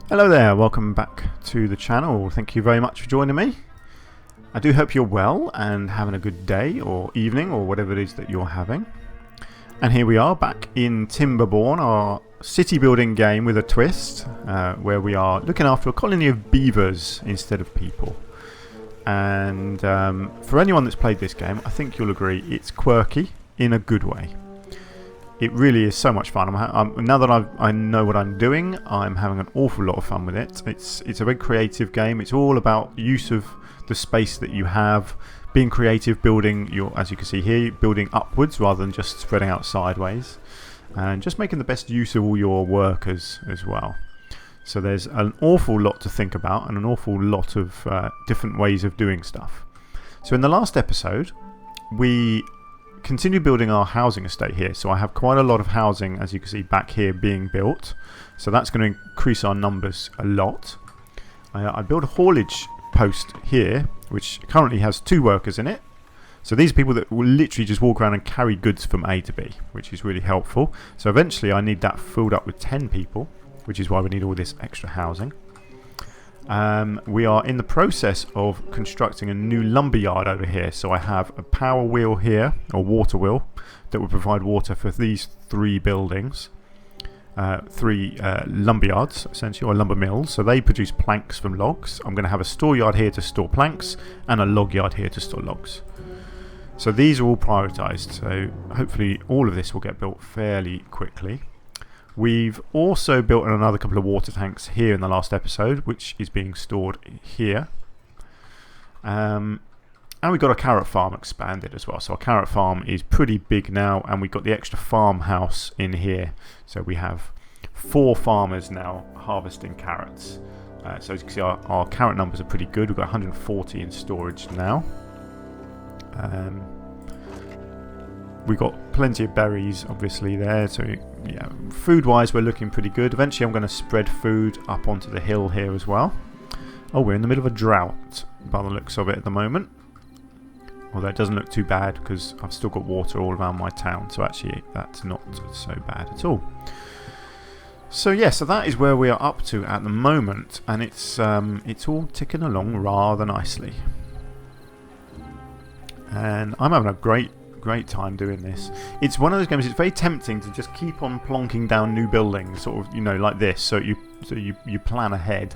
Hello there, welcome back to the channel. Thank you very much for joining me. I do hope you're well and having a good day or evening or whatever it is that you're having. And here we are back in Timberborn, our city building game with a twist, where we are looking after a colony of beavers instead of people. And for anyone that's played this game, I think you'll agree it's quirky in a good way. It really is so much fun. Now that I know what I'm doing, I'm having an awful lot of fun with it. It's a very creative game. It's all about use of the space that you have, being creative, building as you can see here, building upwards rather than just spreading out sideways, and just making the best use of all your workers as well. So there's an awful lot to think about and an awful lot of different ways of doing stuff. So in the last episode, we continue building our housing estate here. So I have quite a lot of housing, as you can see back here, being built. So that's going to increase our numbers a lot. I built a haulage post here, which currently has 2 workers in it. So these are people that will literally just walk around and carry goods from A to B, which is really helpful. So eventually I need that filled up with 10 people, which is why we need all this extra housing. We are in the process of constructing a new lumberyard over here. So I have a power wheel here, or water wheel, that will provide water for these 3 buildings. 3 lumberyards, essentially, or lumber mills. So they produce planks from logs. I'm going to have a store yard here to store planks and a log yard here to store logs. So these are all prioritised. So hopefully all of this will get built fairly quickly. We've also built another couple of water tanks here in the last episode, which is being stored here. And we've got a carrot farm expanded as well. So our carrot farm is pretty big now, and we've got the extra farmhouse in here. So we have 4 farmers now harvesting carrots. So as you can see, our carrot numbers are pretty good. We've got 140 in storage now. We've got plenty of berries obviously there, so yeah, food wise we're looking pretty good. Eventually I'm going to spread food up onto the hill here as well. Oh, we're in the middle of a drought by the looks of it at the moment, although it doesn't look too bad because I've still got water all around my town, so actually that's not so bad at all. So yeah, so that is where we are up to at the moment, and it's all ticking along rather nicely, and I'm having a great time doing this. It's one of those games, it's very tempting to just keep on plonking down new buildings, sort of, you know, like this, so you plan ahead,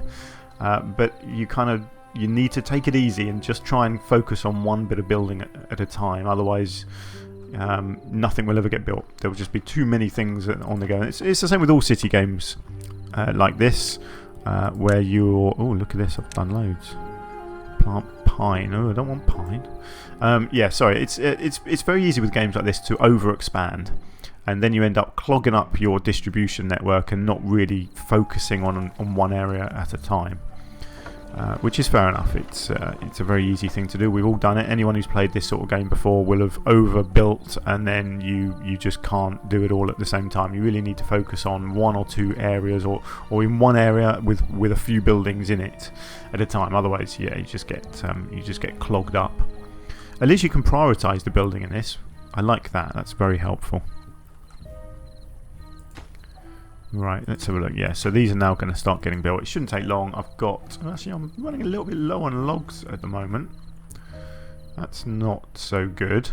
but you need to take it easy and just try and focus on one bit of building at a time. Otherwise nothing will ever get built. There will just be too many things on the go. It's the same with all city games like this, where you're... Oh, look at this, I've done loads. Plant pine. Oh, I don't want pine. Yeah, sorry. It's very easy with games like this to overexpand, and then you end up clogging up your distribution network and not really focusing on one area at a time, which is fair enough. It's a very easy thing to do. We've all done it. Anyone who's played this sort of game before will have overbuilt, and then you just can't do it all at the same time. You really need to focus on 1 or 2 areas, or in one area with a few buildings in it at a time. Otherwise, yeah, you just get clogged up. At least you can prioritise the building in this. I like that. That's very helpful. Right, let's have a look. Yeah, so these are now going to start getting built. It shouldn't take long. Actually, I'm running a little bit low on logs at the moment. That's not so good.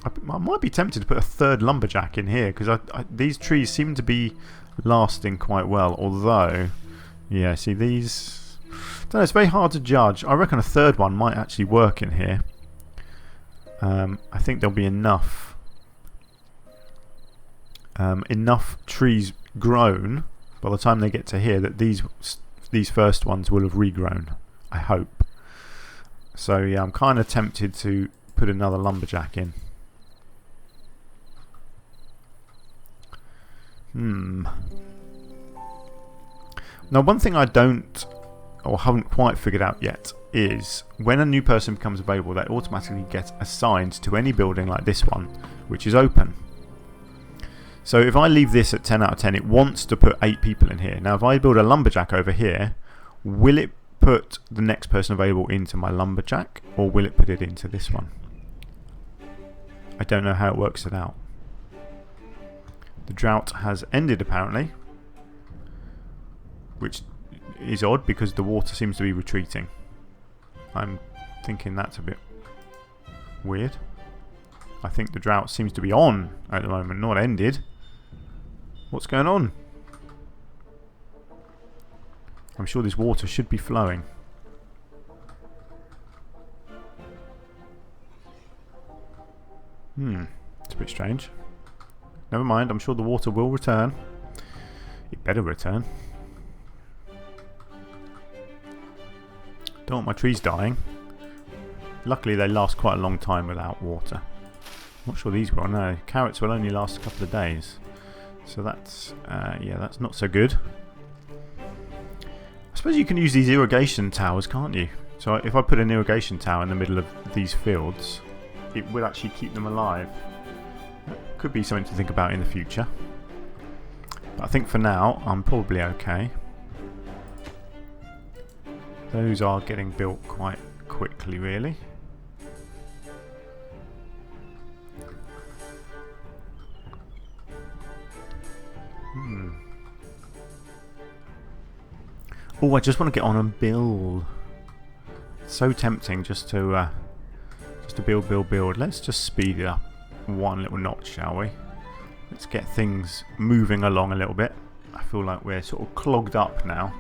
I might be tempted to put a 3rd lumberjack in here, because these trees seem to be lasting quite well. Although, yeah, see these... I don't know, it's very hard to judge. I reckon a 3rd one might actually work in here. I think there'll be enough trees grown by the time they get to here that these first ones will have regrown, I hope. So yeah, I'm kind of tempted to put another lumberjack in. Now, one thing I don't, or haven't quite figured out yet, is when a new person becomes available, they automatically get assigned to any building like this one, which is open. So if I leave this at 10 out of 10, it wants to put 8 people in here. Now if I build a lumberjack over here, will it put the next person available into my lumberjack, or will it put it into this one? I don't know how it works it out. The drought has ended apparently, which is odd because the water seems to be retreating. I'm thinking that's a bit weird. I think the drought seems to be on at the moment, not ended. What's going on? I'm sure this water should be flowing. It's a bit strange. Never mind, I'm sure the water will return. It better return. Don't want my trees dying. Luckily they last quite a long time without water. Not sure these will. No, carrots will only last a couple of days. So that's, yeah, that's not so good. I suppose you can use these irrigation towers, can't you? So if I put an irrigation tower in the middle of these fields, it will actually keep them alive. That could be something to think about in the future. But I think for now, I'm probably okay. Those are getting built quite quickly, really. Oh, I just want to get on and build. It's so tempting just to build. Let's just speed it up one little notch, shall we? Let's get things moving along a little bit. I feel like we're sort of clogged up now.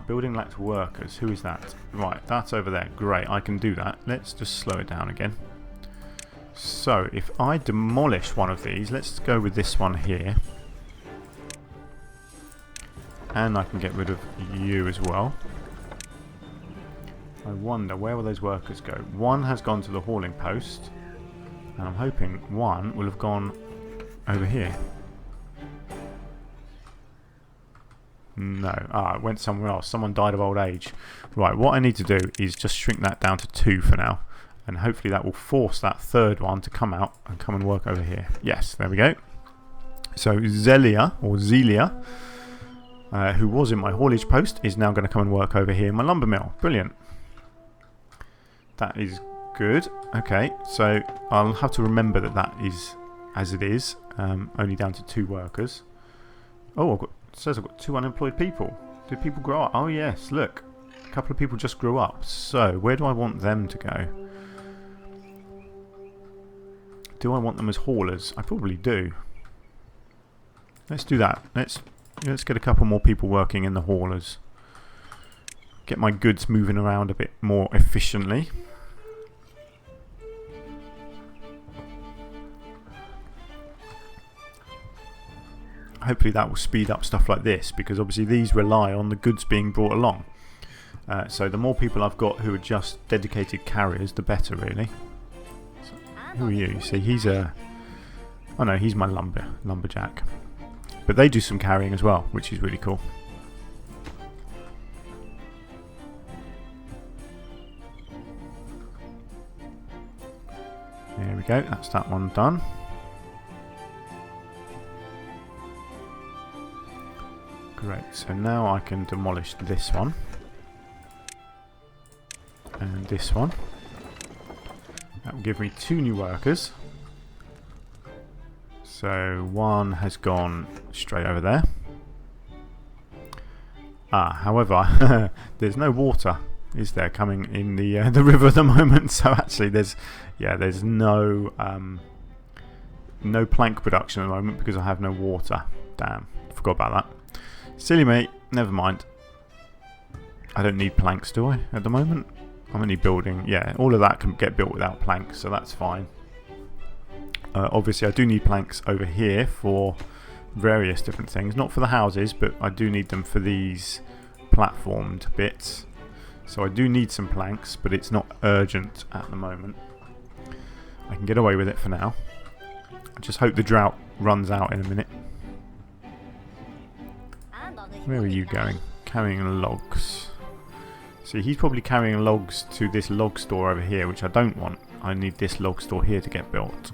Building lacks workers. Who is that? Right, that's over there. Great, I can do that. Let's just slow it down again. So, if I demolish one of these, let's go with this one here. And I can get rid of you as well. I wonder, where will those workers go? One has gone to the hauling post. And I'm hoping one will have gone over here. No. It went somewhere else. Someone died of old age. Right, what I need to do is just shrink that down to 2 for now. And hopefully that will force that third one to come out and come and work over here. Yes, there we go. So Zelia, who was in my haulage post, is now going to come and work over here in my lumber mill. Brilliant. That is good. Okay, so I'll have to remember that that is as it is. Only down to 2 workers. Oh, it says I've got 2 unemployed people. Did people grow up? Oh yes, look. A couple of people just grew up. So, where do I want them to go? Do I want them as haulers? I probably do. Let's do that. Let's get a couple more people working in the haulers. Get my goods moving around a bit more efficiently. Hopefully that will speed up stuff like this, because obviously these rely on the goods being brought along. So the more people I've got who are just dedicated carriers, the better, really. So, who are you? You see, he's a... Oh no, he's my lumberjack. But they do some carrying as well, which is really cool. There we go, that's that one done. Great, so now I can demolish this one. And this one. That will give me 2 new workers. So one has gone straight over there. However, there's no water, is there, coming in the river at the moment? So actually, there's no no plank production at the moment because I have no water. Damn, forgot about that. Silly me. Never mind. I don't need planks, do I? At the moment, I'm only building. Yeah, all of that can get built without planks, so that's fine. Obviously, I do need planks over here for various different things. Not for the houses, but I do need them for these platformed bits. So I do need some planks, but it's not urgent at the moment. I can get away with it for now. I just hope the drought runs out in a minute. Where are you going? Carrying logs. See, he's probably carrying logs to this log store over here, which I don't want. I need this log store here to get built.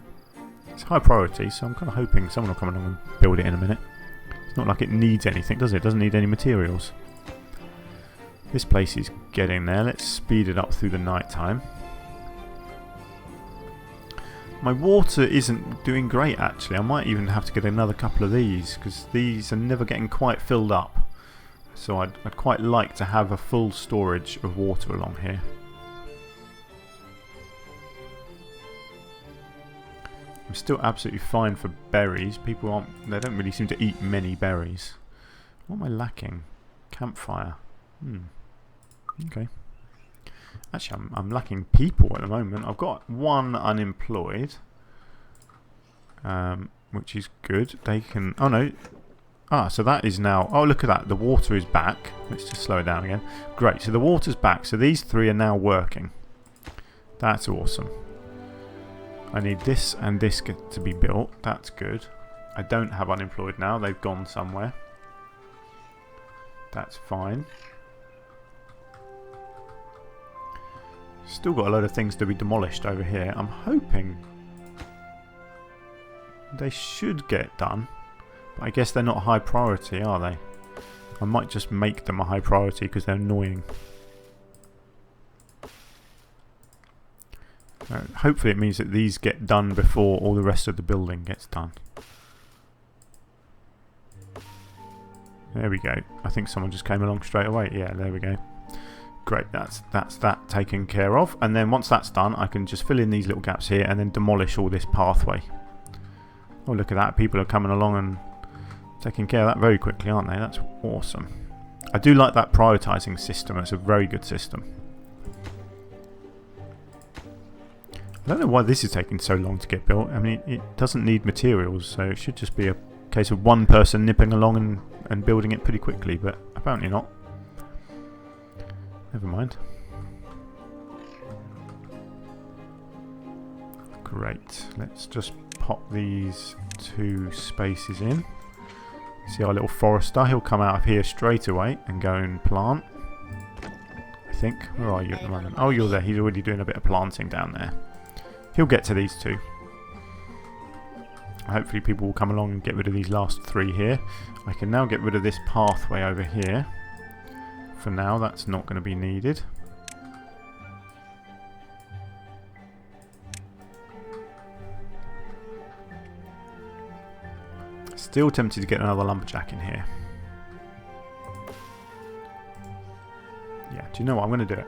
It's high priority, so I'm kind of hoping someone will come along and build it in a minute. It's not like it needs anything, does it? It doesn't need any materials. This place is getting there. Let's speed it up through the night time. My water isn't doing great, actually. I might even have to get another couple of these, because these are never getting quite filled up. So I'd quite like to have a full storage of water along here. I'm still absolutely fine for berries. They don't really seem to eat many berries. What am I lacking? Campfire. Okay. Actually, I'm lacking people at the moment. I've got one unemployed, which is good. They can... Oh, no. Ah, so that is now... Oh, look at that. The water is back. Let's just slow it down again. Great. So the water's back. So these three are now working. That's awesome. I need this and this to be built. That's good. I don't have unemployed now. They've gone somewhere. That's fine. Still got a load of things to be demolished over here. I'm hoping they should get done. But I guess they're not high priority, are they? I might just make them a high priority because they're annoying. Hopefully it means that these get done before all the rest of the building gets done. There we go. I think someone just came along straight away. Yeah, there we go. Great, that's that taken care of. And then once that's done, I can just fill in these little gaps here and then demolish all this pathway. Oh, look at that. People are coming along and taking care of that very quickly, aren't they? That's awesome. I do like that prioritising system. It's a very good system. I don't know why this is taking so long to get built. I mean, it doesn't need materials, so it should just be a case of one person nipping along and building it pretty quickly, but apparently not. Never mind. Great. Let's just pop these 2 spaces in. See our little forester? He'll come out of here straight away and go and plant. I think. Where are you at the moment? Oh, you're there. He's already doing a bit of planting down there. He'll get to these 2. Hopefully people will come along and get rid of these last 3 here. I can now get rid of this pathway over here. For now, that's not going to be needed. Still tempted to get another lumberjack in here. Yeah, do you know what? I'm going to do it.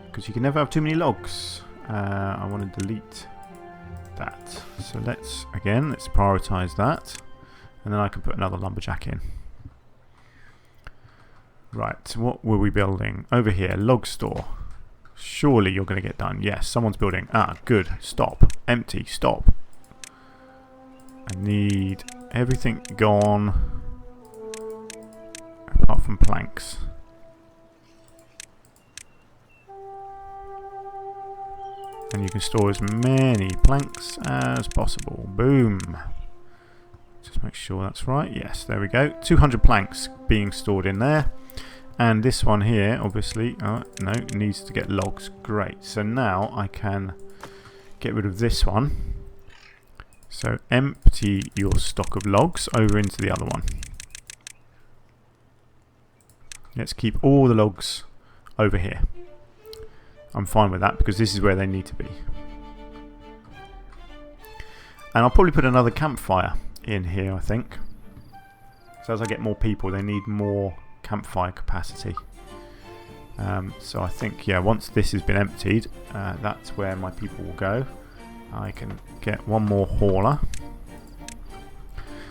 Because you can never have too many logs. I want to delete that. So let's prioritise that. And then I can put another lumberjack in. Right, what were we building? Over here, log store. Surely you're going to get done. Yes, someone's building. Ah, good. Stop. Empty. Stop. I need everything gone. Apart from planks. And you can store as many planks as possible. Boom. Just make sure that's right. Yes, there we go. 200 planks being stored in there. And this one here, obviously, no, needs to get logs. Great. So now I can get rid of this one. So empty your stock of logs over into the other one. Let's keep all the logs over here. I'm fine with that because this is where they need to be. And I'll probably put another campfire in here, I think. So as I get more people, they need more campfire capacity. So I think, yeah, once this has been emptied, that's where my people will go. I can get one more hauler.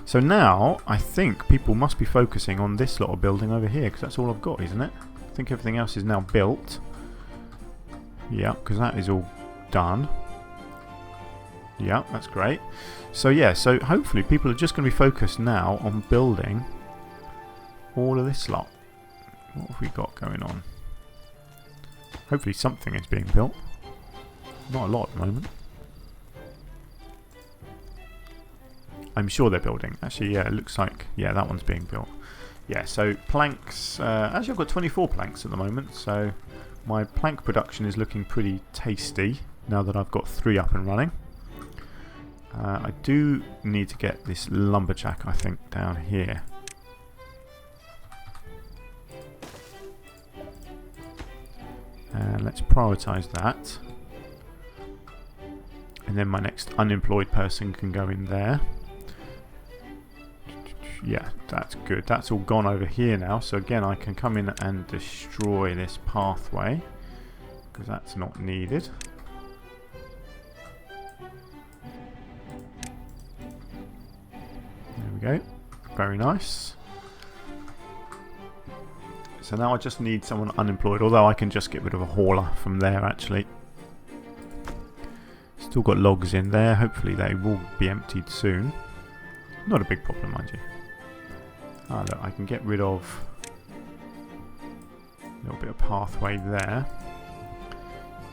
So now, I think people must be focusing on this lot of building over here, because that's all I've got, isn't it? I think everything else is now built. Yeah, because that is all done. Yeah, that's great. So yeah, so hopefully people are just going to be focused now on building all of this lot. What have we got going on? Hopefully something is being built. Not a lot at the moment. I'm sure they're building. Actually, yeah, it looks like, yeah, that one's being built. Yeah, so planks, actually I've got 24 planks at the moment, so my plank production is looking pretty tasty now that I've got 3 up and running. I do need to get this lumberjack, I think, down here. And let's prioritise that. And then my next unemployed person can go in there. Yeah, that's good. That's all gone over here now. So again, I can come in and destroy this pathway because that's not needed. There we go. Very nice. So now I just need someone unemployed, although I can just get rid of a hauler from there actually. Still got logs in there. Hopefully they will be emptied soon. Not a big problem, mind you. Ah, look, I can get rid of a little bit of pathway there.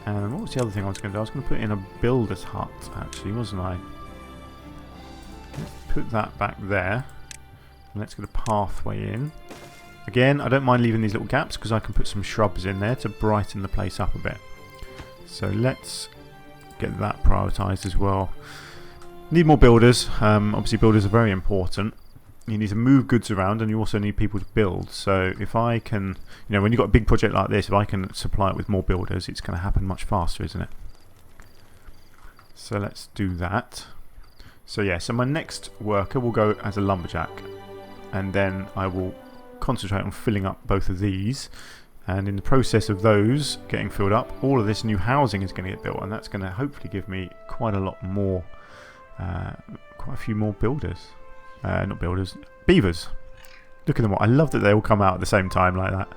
And what was the other thing I was going to do? I was going to put in a builder's hut, actually, wasn't I? Let's put that back there. And let's get a pathway in. Again, I don't mind leaving these little gaps because I can put some shrubs in there to brighten the place up a bit. So let's get that prioritised as well. Need more builders. Obviously builders are very important. You need to move goods around and you also need people to build. So if I can, you know, when you've got a big project like this, if I can supply it with more builders, it's going to happen much faster, isn't it? So let's do that. So yeah, so my next worker will go as a lumberjack. And then I will concentrate on filling up both of these. And in the process of those getting filled up, all of this new housing is going to get built. And that's going to hopefully give me quite a lot more, quite a few more builders. Not builders, beavers. Look at them all. I love that they all come out at the same time like that.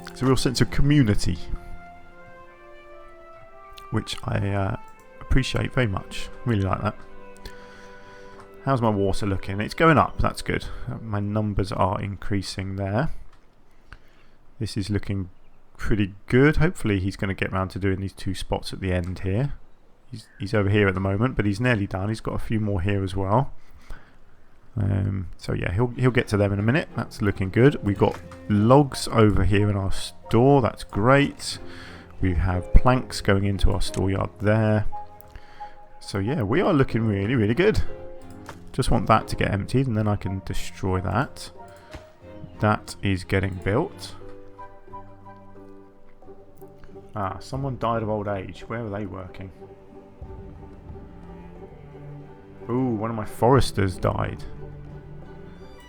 It's a real sense of community, which I appreciate very much. Really like that. How's my water looking? It's going up. That's good. My numbers are increasing there. This is looking pretty good. Hopefully he's going to get round to doing these two spots at the end here. He's over here at the moment, but he's nearly done. He's got a few more here as well. So yeah, he'll get to them in a minute. That's looking good. We've got logs over here in our store. That's great. We have planks going into our store yard there. So yeah, we are looking really, really good. Just want that to get emptied and then I can destroy that. That is getting built. Ah, someone died of old age. Where are they working? Ooh, one of my foresters died.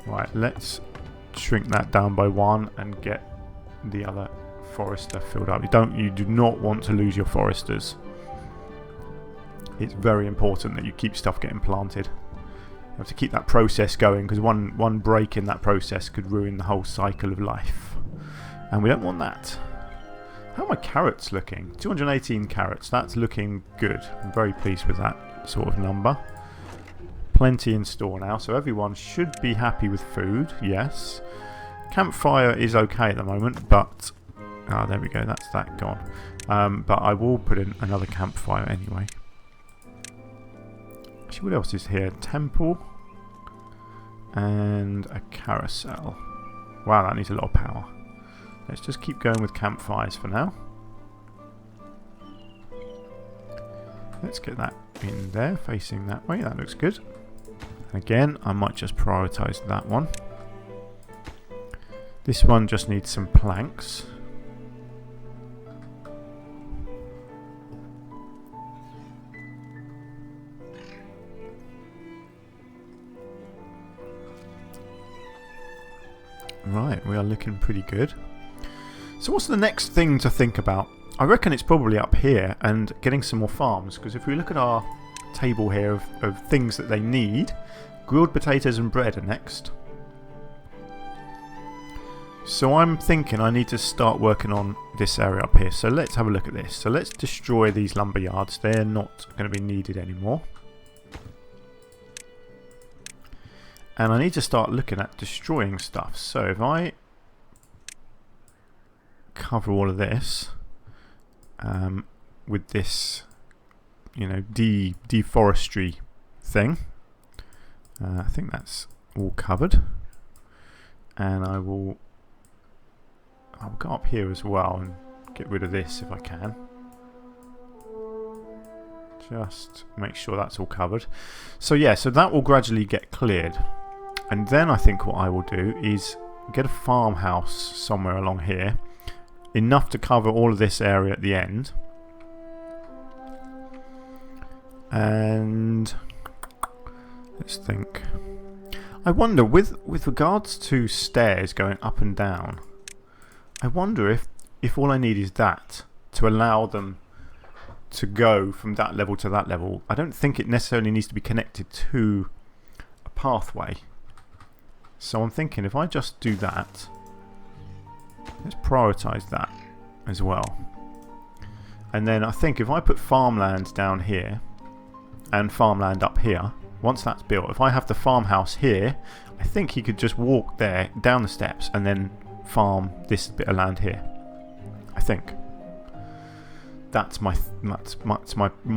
Right, let's shrink that down by one and get the other forester filled up. You do not want to lose your foresters. It's very important that you keep stuff getting planted. You have to keep that process going because one break in that process could ruin the whole cycle of life. And we don't want that. How are my carrots looking? 218 carrots. That's looking good. I'm very pleased with that sort of number. Plenty in store now, so everyone should be happy with food, yes. Campfire is okay at the moment, but... Ah, there we go, that's that gone. But I will put in another campfire anyway. Actually, what else is here? Temple. And a carousel. Wow, that needs a lot of power. Let's just keep going with campfires for now. Let's get that in there, facing that way. That looks good. Again, I might just prioritise that one. This one just needs some planks. Right, we are looking pretty good. So what's the next thing to think about? I reckon it's probably up here and getting some more farms, because if we look at our table here of things that they need, grilled potatoes and bread are next. So I'm thinking I need to start working on this area up here. So let's have a look at this. So let's destroy these lumber yards. They're not going to be needed anymore. And I need to start looking at destroying stuff. So if I cover all of this with this, you know, deforestry thing, I think that's all covered. And I'll go up here as well and get rid of this if I can. Just make sure that's all covered. So yeah, so that will gradually get cleared. And then I think what I will do is get a farmhouse somewhere along here. Enough to cover all of this area at the end. And let's think. I wonder, with regards to stairs going up and down, I wonder if all I need is that to allow them to go from that level to that level. I don't think it necessarily needs to be connected to a pathway. So I'm thinking if I just do that, let's prioritise that as well. And then I think if I put farmland down here and farmland up here, once that's built, if I have the farmhouse here, I think he could just walk there down the steps and then farm this bit of land here. I think that's my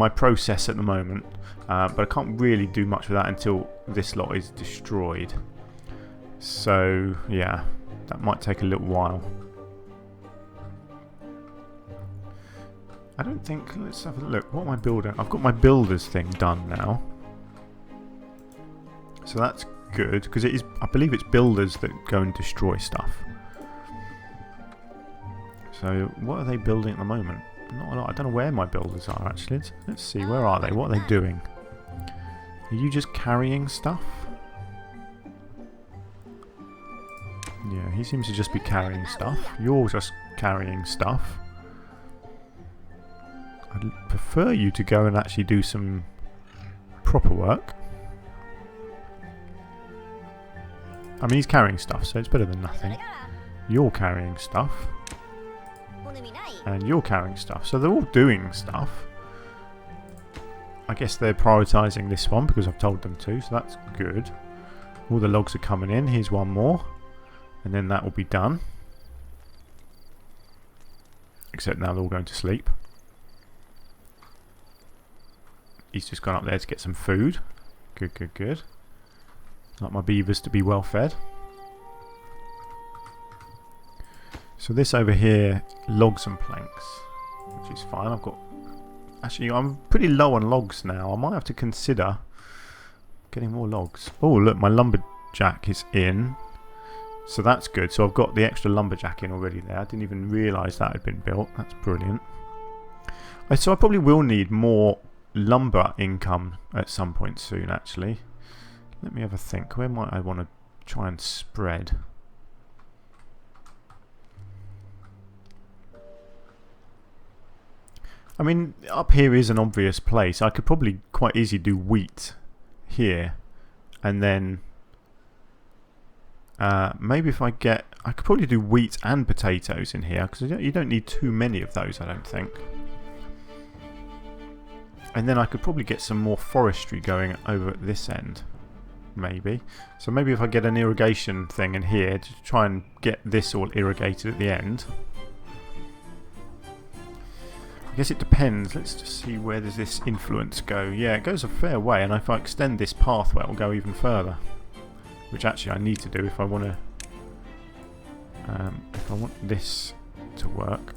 process at the moment, but I can't really do much with that until this lot is destroyed. So yeah, that might take a little while. I don't think. Let's have a look. What am I building? I've got my builders thing done now. So that's good, because it is, I believe it's builders that go and destroy stuff. So what are they building at the moment? Not a lot. I don't know where my builders are actually. Let's see, where are they? What are they doing? Are you just carrying stuff? Yeah, he seems to just be carrying stuff. You're just carrying stuff. I'd prefer you to go and actually do some proper work. I mean, he's carrying stuff, so it's better than nothing. You're carrying stuff. And you're carrying stuff. So they're all doing stuff. I guess they're prioritising this one because I've told them to, so that's good. All the logs are coming in. Here's one more. And then that will be done. Except now they're all going to sleep. He's just gone up there to get some food. Good, good, good. Like my beavers to be well fed. So this over here, logs and planks, which is fine. I've got... Actually, I'm pretty low on logs now. I might have to consider getting more logs. Oh, look, my lumberjack is in. So that's good. So I've got the extra lumberjack in already there. I didn't even realise that had been built. That's brilliant. So I probably will need more lumber income at some point soon, actually. Let me have a think. Where might I want to try and spread? I mean, up here is an obvious place. I could probably quite easily do wheat here. And then maybe if I get... I could probably do wheat and potatoes in here. Because you don't need too many of those, I don't think. And then I could probably get some more forestry going over at this end. Maybe. So maybe if I get an irrigation thing in here to try and get this all irrigated at the end. I guess it depends. Let's just see, where does this influence go? Yeah, it goes a fair way, and if I extend this pathway it will go even further. Which actually I need to do if I want to... if I want this to work.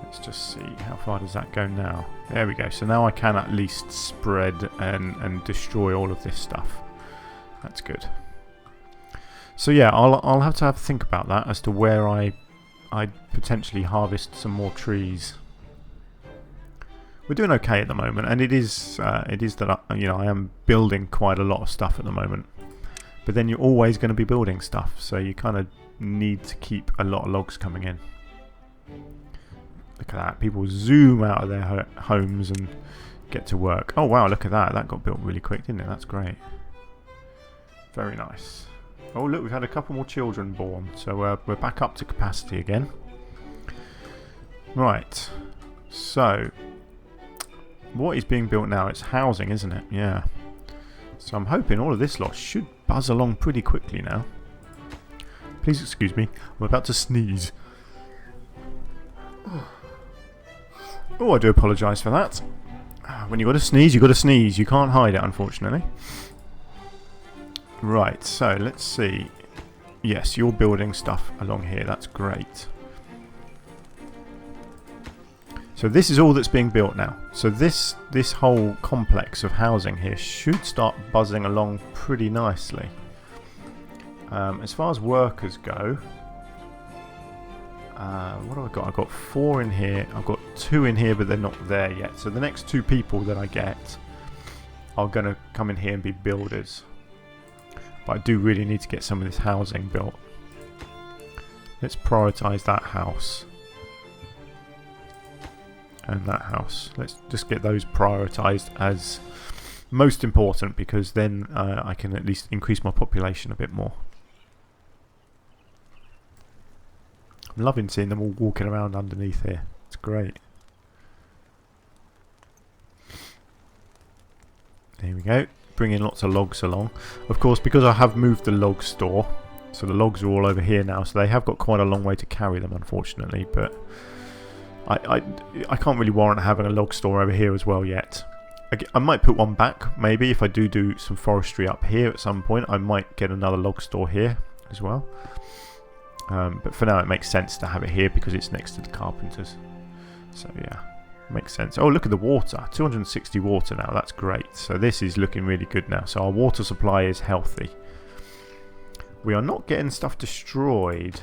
Let's just see, how far does that go now? There we go. So now I can at least spread and destroy all of this stuff. That's good. So yeah, I'll have to think about that as to where I'd potentially harvest some more trees. We're doing okay at the moment, and it is that I am building quite a lot of stuff at the moment. But then you're always going to be building stuff, so you kind of need to keep a lot of logs coming in. Look at that. People zoom out of their homes and get to work. Oh wow, look at that. That got built really quick, didn't it? That's great. Very nice. Oh look, we've had a couple more children born. So we're back up to capacity again. Right. So, what is being built now? It's housing, isn't it? Yeah. So I'm hoping all of this lot should buzz along pretty quickly now. Please excuse me. I'm about to sneeze. Oh, I do apologise for that. When you got to sneeze, you got to sneeze. You can't hide it, unfortunately. Right, so let's see. Yes, you're building stuff along here. That's great. So this is all that's being built now. So this whole complex of housing here should start buzzing along pretty nicely. As far as workers go, what have I got? I've got 4 in here. I've got 2 in here, but they're not there yet. So the next 2 people that I get, are going to come in here and be builders. But I do really need to get some of this housing built. Let's prioritise that house. And that house. Let's just get those prioritised as most important, because then I can at least increase my population a bit more. I'm loving seeing them all walking around underneath here. It's great. There we go. Bringing lots of logs along. Of course, because I have moved the log store, so the logs are all over here now, so they have got quite a long way to carry them, unfortunately, but I can't really warrant having a log store over here as well yet. I might put one back, maybe, if I do some forestry up here at some point. I might get another log store here as well. But for now it makes sense to have it here because it's next to the carpenters. So yeah, makes sense. Oh, look at the water. 260 water now. That's great. So this is looking really good now. So our water supply is healthy. We are not getting stuff destroyed.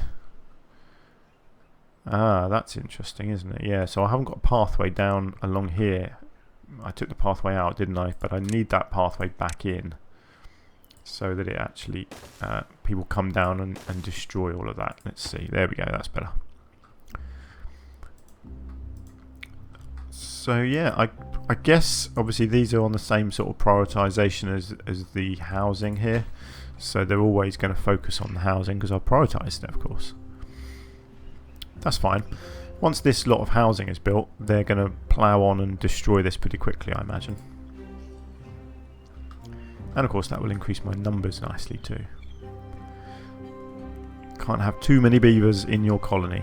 Ah, that's interesting, isn't it? Yeah, so I haven't got a pathway down along here. I took the pathway out, didn't I? But I need that pathway back in so that it actually people come down and destroy all of that. Let's see. There we go. That's better. So yeah, I guess obviously these are on the same sort of prioritization as the housing here. So they're always going to focus on the housing because I prioritized it, of course. That's fine. Once this lot of housing is built, they're going to plough on and destroy this pretty quickly, I imagine. And of course that will increase my numbers nicely too. Can't have too many beavers in your colony.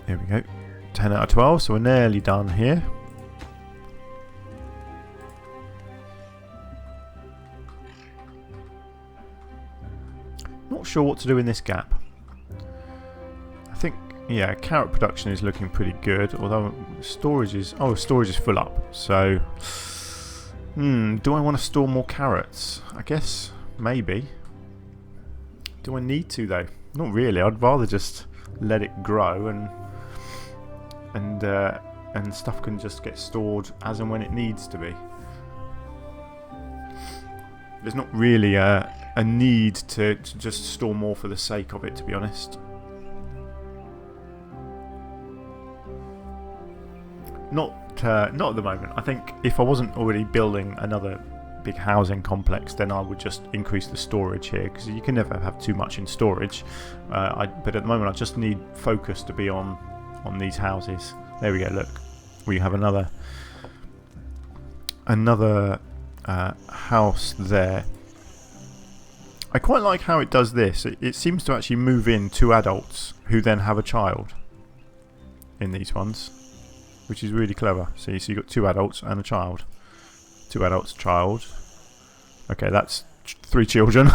There we go. 10 out of 12, so we're nearly done here. Not sure what to do in this gap. I think, yeah, carrot production is looking pretty good, although storage is full up. So, do I want to store more carrots? I guess maybe. Do I need to though? Not really. I'd rather just let it grow and stuff can just get stored as and when it needs to be. There's not really a need to just store more for the sake of it, to be honest. Not at the moment. I think if I wasn't already building another big housing complex, then I would just increase the storage here, because you can never have too much in storage. But at the moment I just need focus to be on these houses. There we go, look. We have another house there. I quite like how it does this. It seems to actually move in 2 adults who then have a child in these ones, which is really clever. See, so you've got 2 adults and a child. 2 adults, child. Okay, that's 3 children.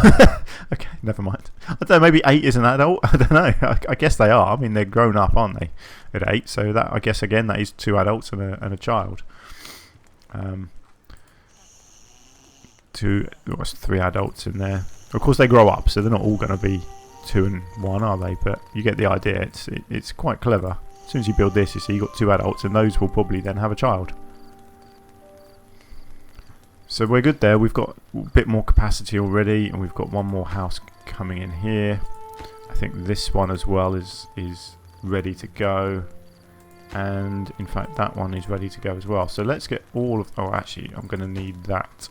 Okay, never mind. I don't know, maybe 8 is an adult. I don't know. I guess they are. I mean, they're grown up, aren't they? At 8, so that, I guess, again, that is 2 adults and a child. 3 adults in there. Of course, they grow up, so they're not all going to be 2 and 1, are they? But you get the idea. It's quite clever. As soon as you build this, you see you've got 2 adults, and those will probably then have a child. So we're good there. We've got a bit more capacity already, and we've got one more house coming in here. I think this one as well is ready to go, and in fact that one is ready to go as well. So let's get all of... Oh, actually, I'm going to need that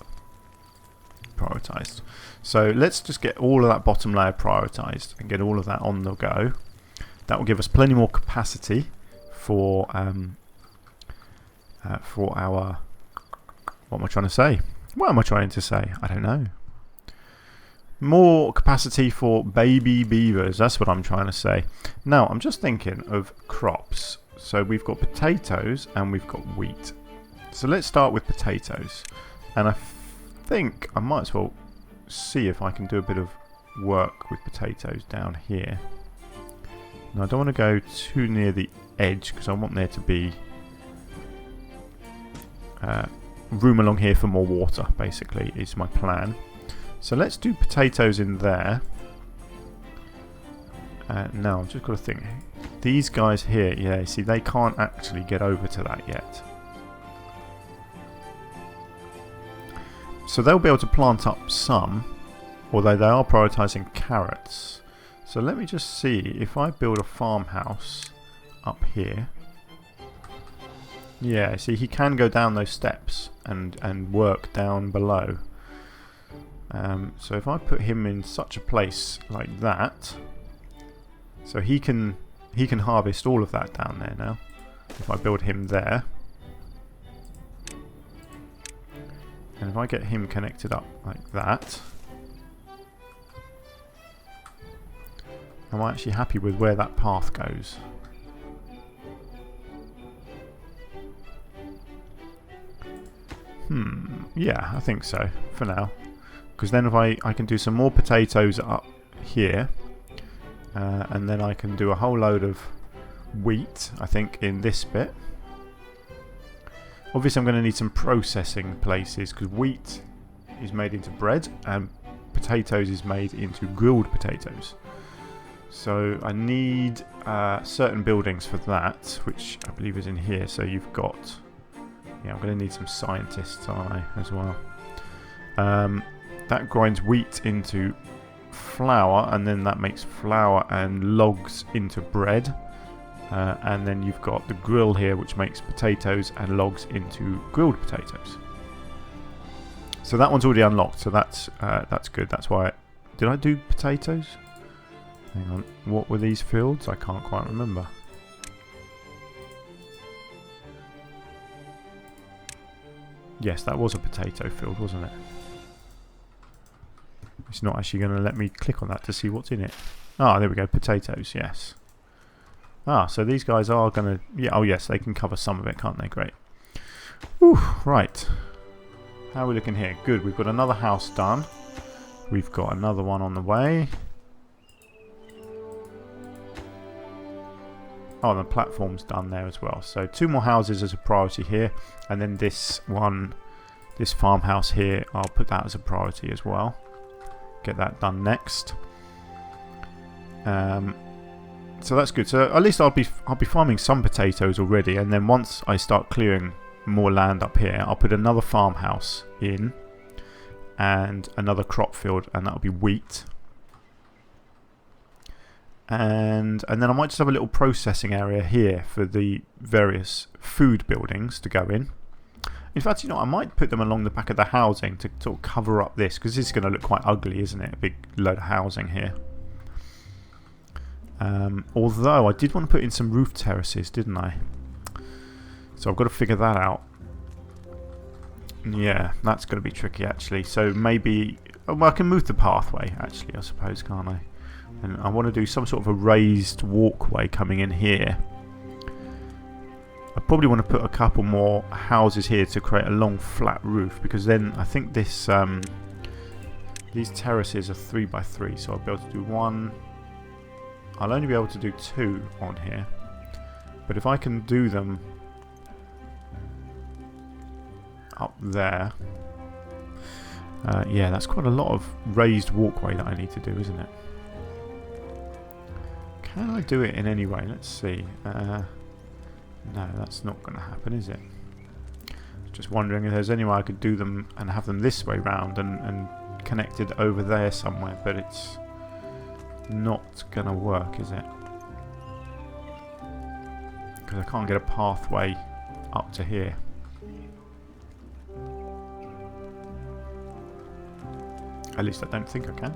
prioritized. So let's just get all of that bottom layer prioritized and get all of that on the go. That will give us plenty more capacity for our... What am I trying to say? What am I trying to say? I don't know. More capacity for baby beavers. That's what I'm trying to say. Now, I'm just thinking of crops. So we've got potatoes and we've got wheat. So let's start with potatoes. And I think I might as well see if I can do a bit of work with potatoes down here. Now, I don't want to go too near the edge because I want there to be... room along here for more water, basically, is my plan. So let's do potatoes in there. Now I've just got to think, These guys here, yeah, see, they can't actually get over to that yet. So they'll be able to plant up some, although they are prioritising carrots. So let me just see, if I build a farmhouse up here. Yeah, see, he can go down those steps and work down below. So if I put him in such a place like that, so he can harvest all of that down there now. If I build him there, and if I get him connected up like that, I'm actually happy with where that path goes. Yeah, I think so for now. Because then if I can do some more potatoes up here, and then I can do a whole load of wheat, I think, in this bit. Obviously I'm going to need some processing places, because wheat is made into bread and potatoes is made into grilled potatoes. So I need certain buildings for that, which I believe is in here. So you've got, yeah, I'm going to need some scientists, aren't I, as well. That grinds wheat into flour, and then that makes flour and logs into bread. And then you've got the grill here, which makes potatoes and logs into grilled potatoes. So that one's already unlocked, so that's good. That's why. Did I do potatoes? Hang on. What were these fields? I can't quite remember. Yes, that was a potato field, wasn't it? It's not actually going to let me click on that to see what's in it. Ah, there we go. Potatoes, yes. Ah, so these guys are going to... Yeah, oh yes, they can cover some of it, can't they? Great. Whew, right. How are we looking here? Good, we've got another house done. We've got another one on the way. Oh, and the platform's done there as well. So 2 more houses as a priority here. And then this one, this farmhouse here, I'll put that as a priority as well. Get that done next. So that's good. So at least I'll be farming some potatoes already, and then once I start clearing more land up here, I'll put another farmhouse in and another crop field, and that'll be wheat. And then I might just have a little processing area here for the various food buildings to go in. In fact, you know, I might put them along the back of the housing to sort of cover up this, because this is going to look quite ugly, isn't it? A big load of housing here. Although I did want to put in some roof terraces, didn't I? So I've got to figure that out. Yeah, that's going to be tricky actually. So maybe, well, I can move the pathway actually, I suppose, can't I? And I want to do some sort of a raised walkway coming in here. I probably want to put a couple more houses here to create a long flat roof, because then I think this these terraces are 3 by 3, so I'll be able to do 1. I'll only be able to do 2 on here, but if I can do them up there, yeah, that's quite a lot of raised walkway that I need to do, isn't it? Can I do it in any way? Let's see. No, that's not going to happen, is it? Just wondering if there's any way I could do them and have them this way round and connected over there somewhere, but it's not going to work, is it? Because I can't get a pathway up to here. At least I don't think I can.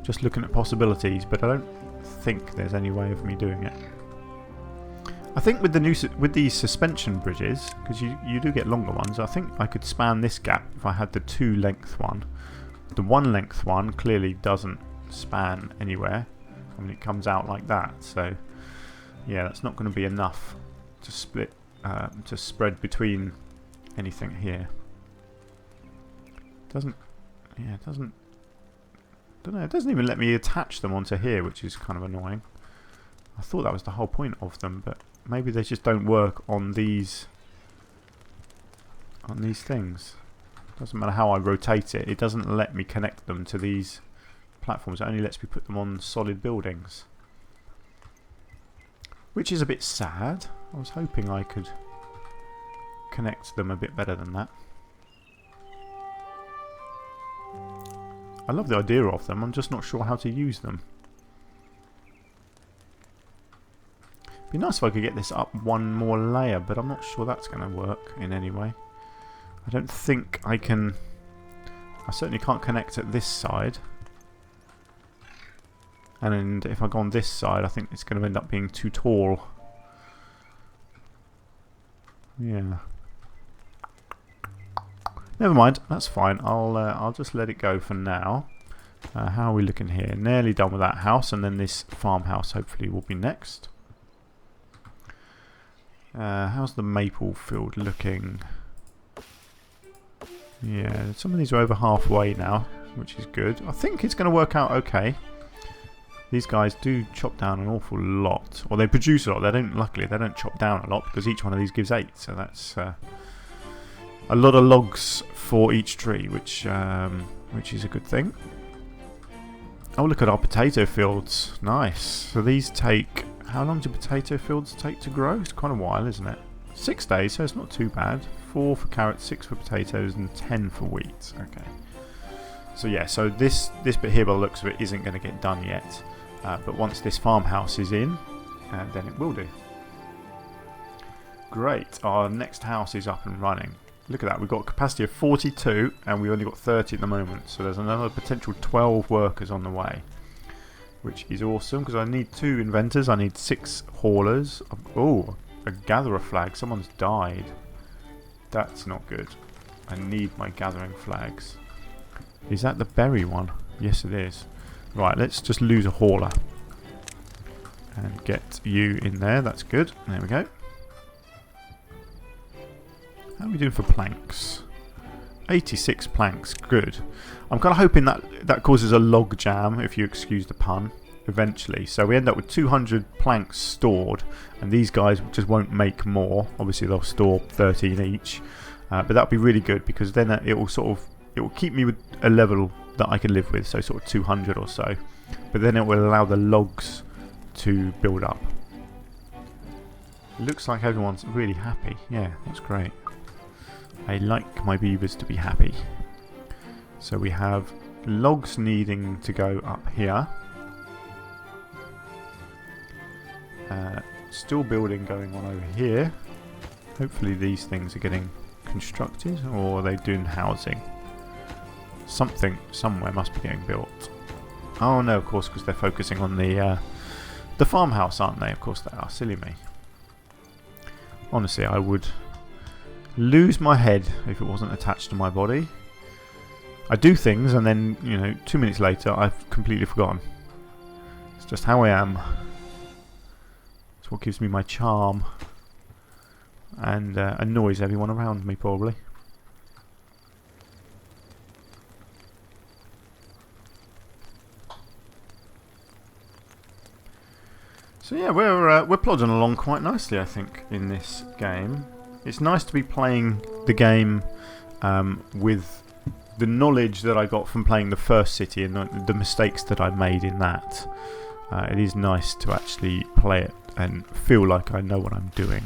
Just looking at possibilities, but I don't think there's any way of me doing it. I think with the with these suspension bridges, because you do get longer ones, I think I could span this gap if I had the 2 length one. The 1 length one clearly doesn't span anywhere. I mean, it comes out like that, so yeah, that's not going to be enough to split, to spread between anything here. Doesn't, yeah, it doesn't. Don't know, it doesn't even let me attach them onto here, which is kind of annoying. I thought that was the whole point of them, but maybe they just don't work on these things. Doesn't matter how I rotate it, it doesn't let me connect them to these platforms. It only lets me put them on solid buildings, which is a bit sad. I was hoping I could connect them a bit better than that. I love the idea of them, I'm just not sure how to use them. Be nice if I could get this up one more layer, but I'm not sure that's going to work in any way. I don't think I can... I certainly can't connect at this side. And if I go on this side, I think it's going to end up being too tall. Yeah. Never mind, that's fine. I'll just let it go for now. How are we looking here? Nearly done with that house, and then this farmhouse hopefully will be next. How's the maple field looking? Yeah, some of these are over halfway now, which is good. I think it's going to work out okay. These guys do chop down an awful lot, or they produce a lot. Luckily, they don't chop down a lot because each one of these gives 8, so that's a lot of logs for each tree, which is a good thing. Oh, look at our potato fields. Nice. So these take... How long do potato fields take to grow? It's quite a while, isn't it? 6 days, so it's not too bad. 4 for carrots, 6 for potatoes, and 10 for wheat. Okay. So yeah, so this bit here, by the looks of it, isn't going to get done yet. But once this farmhouse is in, then it will do. Great. Our next house is up and running. Look at that. We've got a capacity of 42, and we've only got 30 at the moment. So there's another potential 12 workers on the way, which is awesome because I need 2 inventors. I need 6 haulers. Oh, a gatherer flag. Someone's died. That's not good. I need my gathering flags. Is that the berry one? Yes, it is. Right, let's just lose a hauler and get you in there. That's good. There we go. How are we doing for planks? 86 planks. Good. I'm kind of hoping that causes a log jam, if you excuse the pun, eventually. So we end up with 200 planks stored, and these guys just won't make more. Obviously, they'll store 13 each, but that'll be really good because then it will keep me with a level that I can live with, so sort of 200 or so. But then it will allow the logs to build up. It looks like everyone's really happy. Yeah, that's great. I like my beavers to be happy. So we have logs needing to go up here. Still building going on over here. Hopefully these things are getting constructed, or are they doing housing? Something somewhere must be getting built. Oh no, of course, because they're focusing on the farmhouse, aren't they? Of course they are. Silly me. Honestly, I would lose my head if it wasn't attached to my body. I do things and then, 2 minutes later I've completely forgotten. It's just how I am. It's what gives me my charm and annoys everyone around me, probably. So yeah, we're plodding along quite nicely, I think, in this game. It's nice to be playing the game with the knowledge that I got from playing the first city and the mistakes that I made in that. It is nice to actually play it and feel like I know what I'm doing.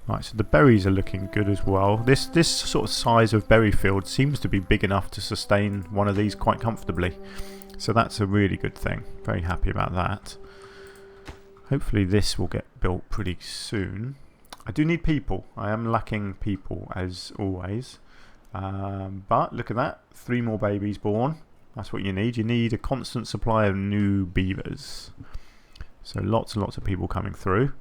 Right, so the berries are looking good as well. This sort of size of berry field seems to be big enough to sustain one of these quite comfortably. So that's a really good thing. Very happy about that. Hopefully this will get built pretty soon. I do need people. I am lacking people as always. But look at that. 3 more babies born. That's what you need. You need a constant supply of new beavers. So lots and lots of people coming through.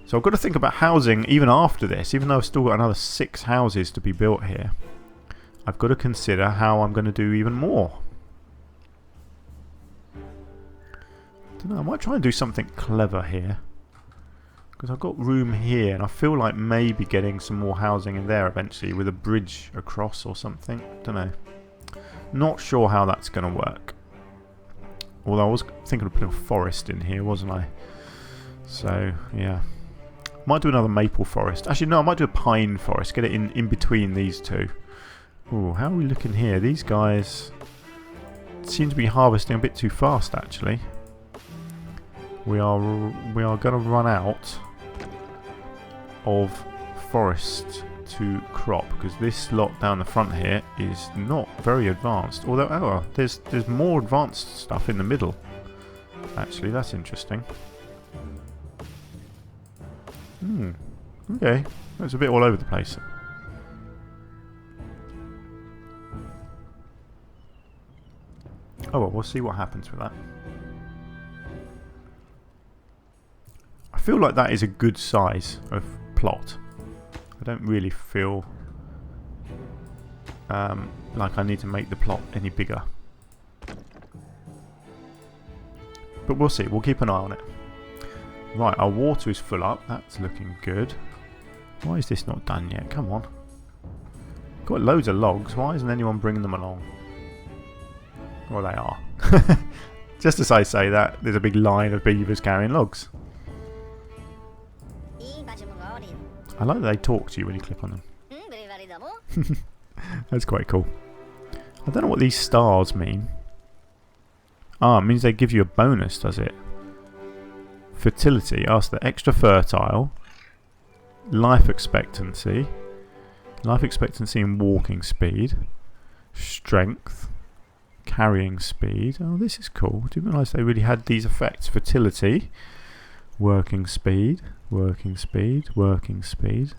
So I've got to think about housing even after this. Even though I've still got another 6 houses to be built here, I've got to consider how I'm going to do even more. I don't know, I might try and do something clever here. Because I've got room here and I feel like maybe getting some more housing in there eventually with a bridge across or something. Don't know. Not sure how that's going to work. Although I was thinking of putting a forest in here, wasn't I? So, yeah. Might do another maple forest. Actually, no, I might do a pine forest. Get it in between these two. Ooh, how are we looking here? These guys seem to be harvesting a bit too fast actually. We are going to run out of forest to crop because this lot down the front here is not very advanced. Although, oh, there's more advanced stuff in the middle. Actually, that's interesting. Okay, it's a bit all over the place. Oh well, we'll see what happens with that. I feel like that is a good size of plot. I don't really feel like I need to make the plot any bigger. But we'll see, we'll keep an eye on it. Right, our water is full up, that's looking good. Why is this not done yet? Come on. Got loads of logs, why isn't anyone bringing them along? Well, they are. Just as I say that, there's a big line of beavers carrying logs. I like that they talk to you when you click on them. That's quite cool. I don't know what these stars mean. Ah, it means they give you a bonus, does it? Fertility. Ask the extra fertile. Life expectancy. Life expectancy and walking speed. Strength. Carrying speed. Oh, this is cool. Didn't realise they really had these effects. Fertility. Working speed. Working speed. Working speed.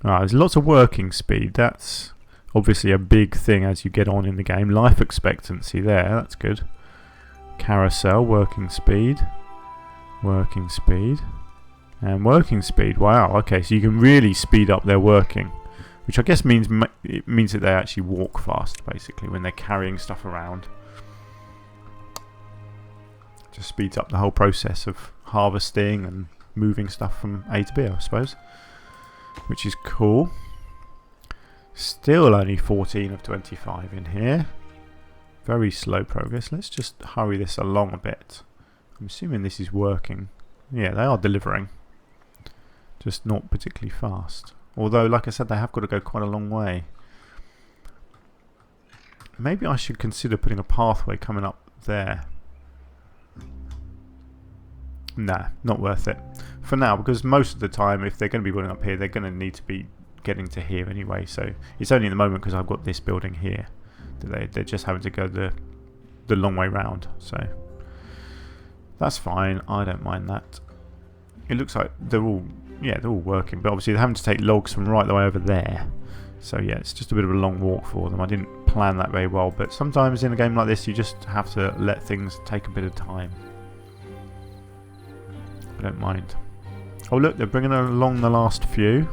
There's lots of working speed. That's obviously a big thing as you get on in the game. Life expectancy there. That's good. Carousel. Working speed. Working speed. And working speed. Wow. Okay, so you can really speed up their working. Which I guess means that they actually walk fast, basically, when they're carrying stuff around. Just speeds up the whole process of harvesting and moving stuff from A to B, I suppose. Which is cool. Still only 14 of 25 in here. Very slow progress. Let's just hurry this along a bit. I'm assuming this is working. Yeah, they are delivering. Just not particularly fast. Although, like I said, they have got to go quite a long way. Maybe I should consider putting a pathway coming up there. Nah, not worth it. For now, because most of the time, if they're going to be building up here, they're going to need to be getting to here anyway. So it's only at the moment because I've got this building here that they're just having to go the long way round. So that's fine. I don't mind that. It looks like they're all working, but obviously they're having to take logs from right the way over there. So yeah, it's just a bit of a long walk for them. I didn't plan that very well, but sometimes in a game like this you just have to let things take a bit of time. I don't mind. Oh look, they're bringing along the last few.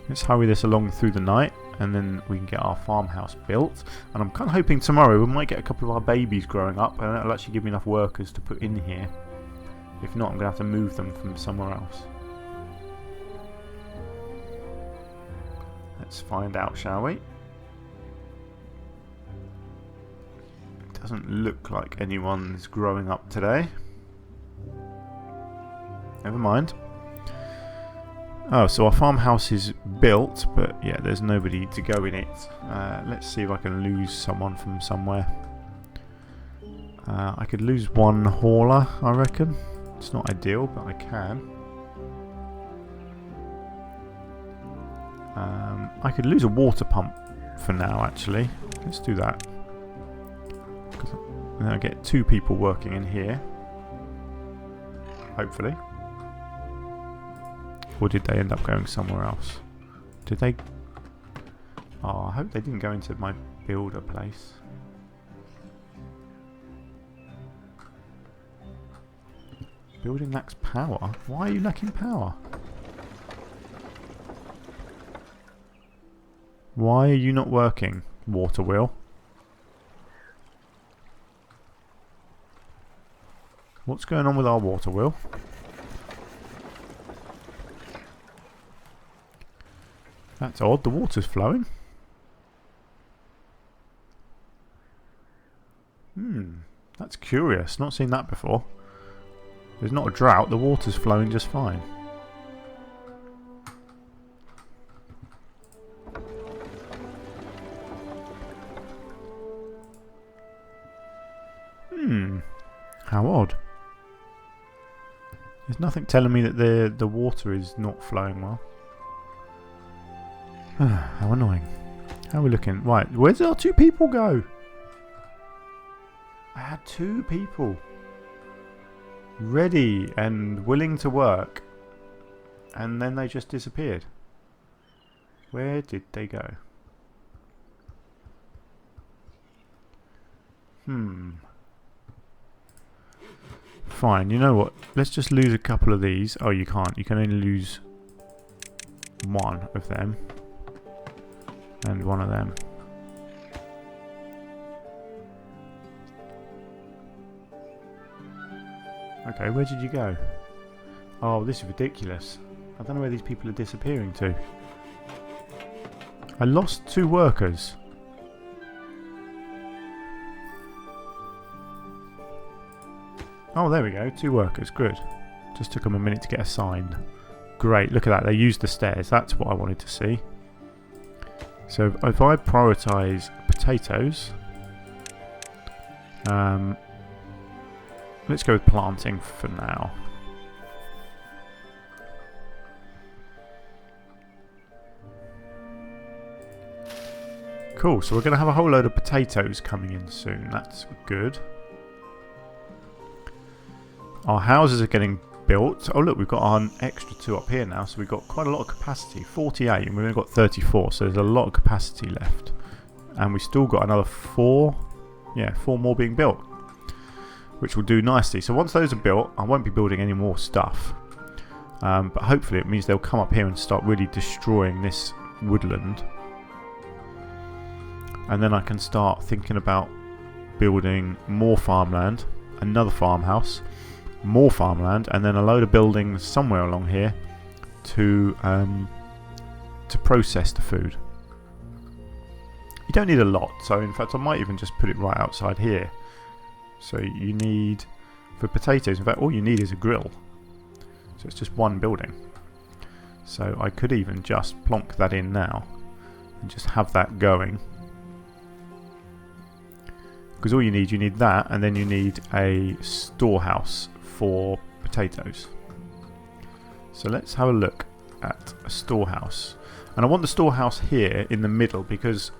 Let's hurry this along through the night and then we can get our farmhouse built. And I'm kind of hoping tomorrow we might get a couple of our babies growing up and that'll actually give me enough workers to put in here. If not, I'm going to have to move them from somewhere else. Let's find out, shall we? It doesn't look like anyone's growing up today. Never mind. Oh, so our farmhouse is built, but yeah, there's nobody to go in it. Let's see if I can lose someone from somewhere. I could lose one hauler, I reckon. It's not ideal, but I can. I could lose a water pump for now, actually. Let's do that. Then I get 2 people working in here. Hopefully. Or did they end up going somewhere else? Did they? Oh, I hope they didn't go into my builder place. Building lacks power? Why are you lacking power? Why are you not working, water wheel? What's going on with our water wheel? That's odd, the water's flowing. That's curious, not seen that before. There's not a drought, the water's flowing just fine. How odd. There's nothing telling me that the water is not flowing well. How annoying. How are we looking? Right, where did our 2 people go? I had 2 people ready and willing to work, and then they just disappeared. Where did they go? Fine, you know what? Let's just lose a couple of these. Oh, you can't. You can only lose 1 of them. And 1 of them. Okay, where did you go? Oh, this is ridiculous. I don't know where these people are disappearing to. I lost 2 workers. Oh, there we go. 2 workers. Good. Just took them a minute to get assigned. Great. Look at that. They used the stairs. That's what I wanted to see. So if I prioritise potatoes, let's go with planting for now. Cool. So we're going to have a whole load of potatoes coming in soon. That's good. Our houses are getting built. Oh look, we've got an extra 2 up here now, so we've got quite a lot of capacity. 48, and we've only got 34, so there's a lot of capacity left. And we've still got another 4, yeah, 4 more being built, which will do nicely. So once those are built, I won't be building any more stuff. But hopefully it means they'll come up here and start really destroying this woodland. And then I can start thinking about building more farmland, another farmhouse, more farmland, and then a load of buildings somewhere along here to process the food. You don't need a lot, so in fact I might even just put it right outside here. So you need, for potatoes, in fact all you need is a grill. So it's just 1 building. So I could even just plonk that in now and just have that going. Because all you need that, and then you need a storehouse for potatoes. So let's have a look at a storehouse. And I want the storehouse here in the middle, because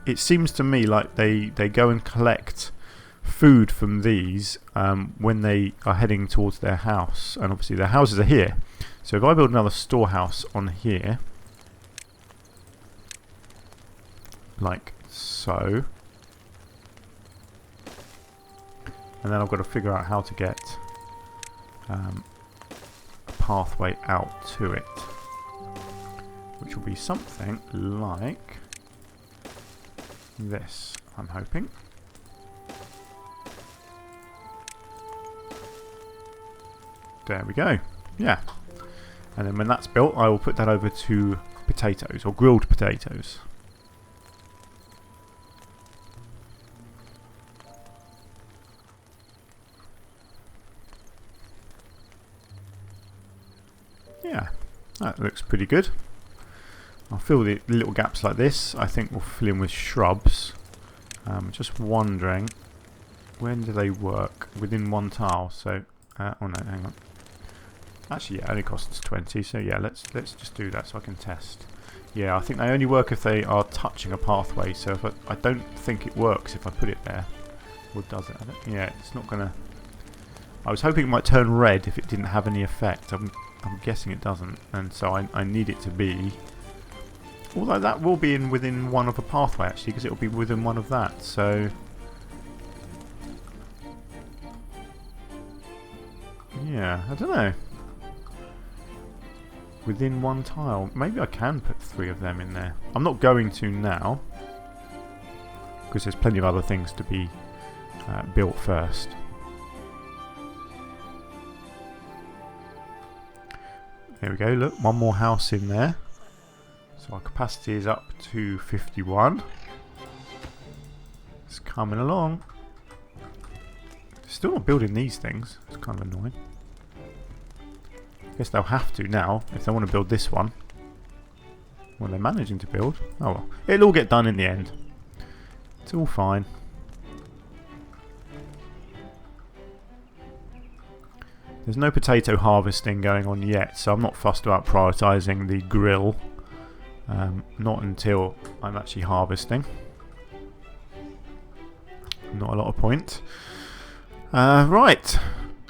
it seems to me like they go and collect food from these when they are heading towards their house. And obviously their houses are here. So if I build another storehouse on here, like so, and then I've got to figure out how to get a pathway out to it, which will be something like this, I'm hoping. There we go. Yeah. And then when that's built, I will put that over to potatoes, or grilled potatoes. Yeah, that looks pretty good. I'll fill the little gaps like this. I think we'll fill in with shrubs. Just wondering, when do they work? Within 1 tile. So, oh no, hang on. Actually, yeah, it only costs 20. So yeah, let's just do that so I can test. Yeah, I think they only work if they are touching a pathway. So if I don't think it works if I put it there. Or does it? Yeah, it's not gonna. I was hoping it might turn red if it didn't have any effect. I'm guessing it doesn't, and so I need it to be. Although that will be within 1 of a pathway actually, because it will be within 1 of that. So yeah, I don't know. Within 1 tile, maybe I can put 3 of them in there. I'm not going to now, because there's plenty of other things to be built first. There we go, look, 1 more house in there. So our capacity is up to 51. It's coming along. Still not building these things. It's kind of annoying. I guess they'll have to now if they want to build this one. Well, they're managing to build. Oh well. It'll all get done in the end. It's all fine. There's no potato harvesting going on yet, so I'm not fussed about prioritising the grill. Not until I'm actually harvesting. Not a lot of point. Right.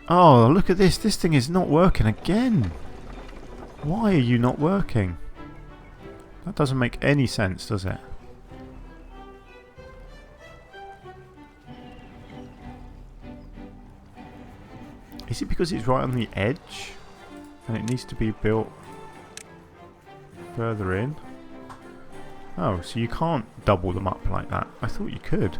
Oh, look at this. This thing is not working again. Why are you not working? That doesn't make any sense, does it? Is it because it's right on the edge and it needs to be built further in? Oh, so you can't double them up like that. I thought you could.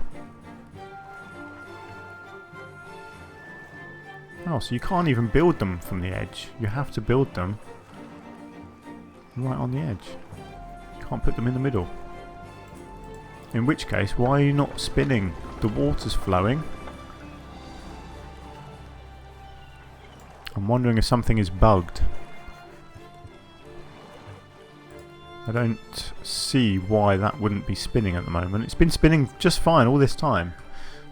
Oh, so you can't even build them from the edge. You have to build them right on the edge. You can't put them in the middle. In which case, why are you not spinning? The water's flowing. I'm wondering if something is bugged. I don't see why that wouldn't be spinning at the moment. It's been spinning just fine all this time.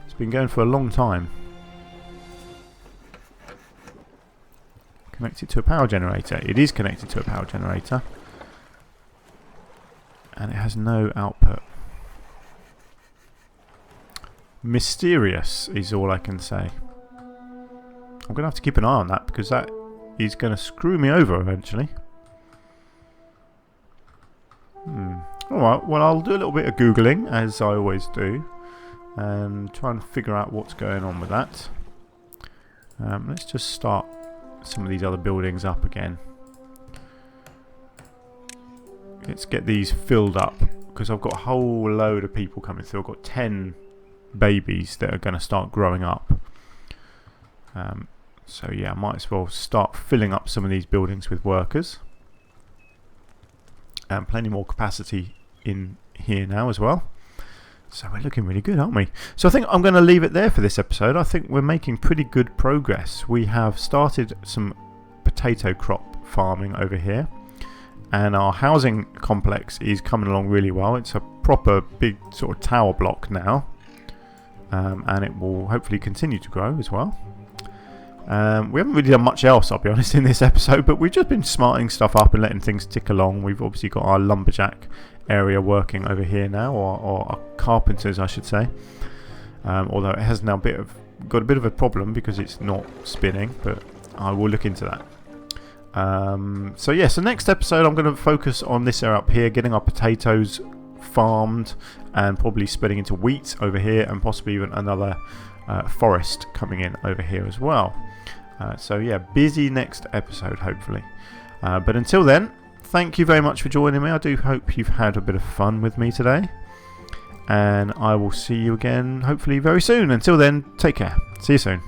It's been going for a long time. Connected to a power generator. It is connected to a power generator. And it has no output. Mysterious is all I can say. I'm going to have to keep an eye on that because that is going to screw me over eventually. Alright, well I'll do a little bit of Googling as I always do and try and figure out what's going on with that. Let's just start some of these other buildings up again. Let's get these filled up because I've got a whole load of people coming through. I've got 10 babies that are going to start growing up. So yeah, I might as well start filling up some of these buildings with workers. And plenty more capacity in here now as well. So we're looking really good, aren't we? So I think I'm going to leave it there for this episode. I think we're making pretty good progress. We have started some potato crop farming over here. And our housing complex is coming along really well. It's a proper big sort of tower block now. And it will hopefully continue to grow as well. We haven't really done much else, I'll be honest, in this episode, but we've just been smarting stuff up and letting things tick along. We've obviously got our lumberjack area working over here now, or our carpenters, I should say. Although it has now got a bit of a problem because it's not spinning, but I will look into that. So yeah, so next episode I'm going to focus on this area up here, getting our potatoes farmed and probably spreading into wheat over here and possibly even another forest coming in over here as well. So yeah, busy next episode hopefully. But until then, thank you very much for joining me. I do hope you've had a bit of fun with me today. And I will see you again hopefully very soon. Until then, take care. See you soon.